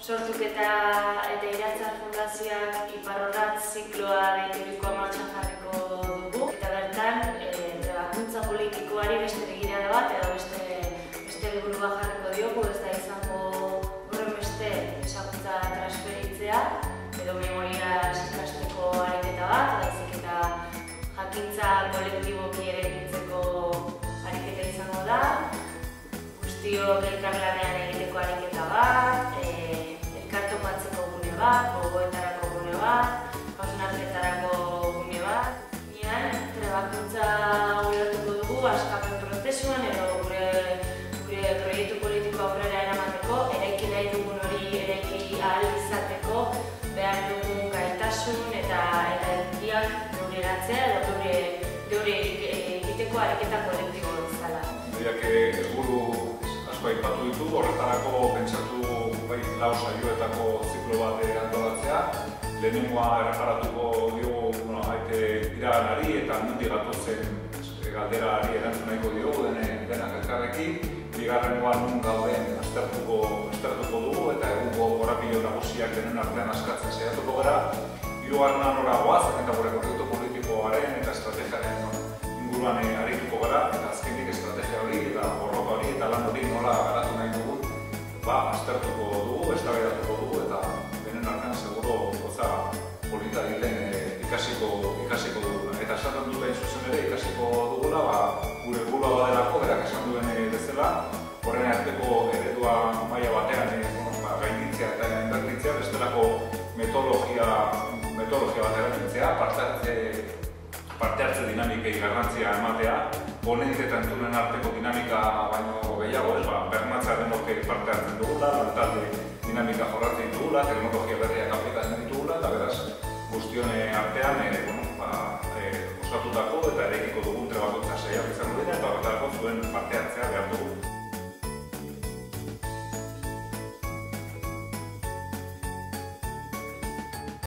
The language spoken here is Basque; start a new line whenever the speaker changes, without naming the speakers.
Sortuketa eta Iratzar Fundazioak Iparrorratz zikloa deiturikoa martxan jarriko dugu. Eta bertan, trebakuntza politikoari beste begirada bat edo beste helburua jarriko diogu, ez da izango horren beste ezaguntza transferitzea edo memoriaz ikasteko ariketa bat, baizik eta jakintza kolektiboki eraikitzeko ariketa izango da, guztiok elkarlanean egiteko ariketa bat, elkartopatzeko gune bat, gogoetarako gune bat, hausnarketarako gune bat. Trebakuntza ulertuko dugu askapen prozesuan edo gure proiektu politiko aurrera eramateko, eraiki nahi dugun hori eraiki ahal izateko behar dugun gaitasun eta edukiak geureratzea edo geure egiteko ariketa kolektibo bezala.
Horiak helburu asko aipatu ditu, horretarako pentsatu lau saioetako ziklo bat antolatzea. Lehenengoa erreparatuko diogu iraganari eta nondik gatozen galderari erantzun nahiko diogu denak elkarrekin. Bigarrengoa nun gauden aztertuko dugu eta egungo korapilo nagusiak denen artean askatzen saiatuko gara. Hirugarrena nora goaz eta gure proiektu politikoaren eta estrategiaren inguruan arituko gara eta azkenik estrategia hori eta borroka hori eta lan hori nola garatu nahi dugun aztertuko dugu, eztabaidatuko dugu eta denen artean seguro goza polita diren ikasiko dugula. Eta esaten dut hain zuzen ere ikasiko dugula, gure helburua badelako, berak esan duen bezala, horren arteko eredua maila batean gainditzea eta indartitzea, bestelako metodologia bat erabiltzea, parte hartze dinamikei garrantzia ematea, ponente eta entzunen arteko dinamika baino gehiago, bermatzea denok parte hartzen dugula, lantalde dinamika jorratzen dugula, teknologia berriak aplikatzen ditugula, eta beraz guztion artean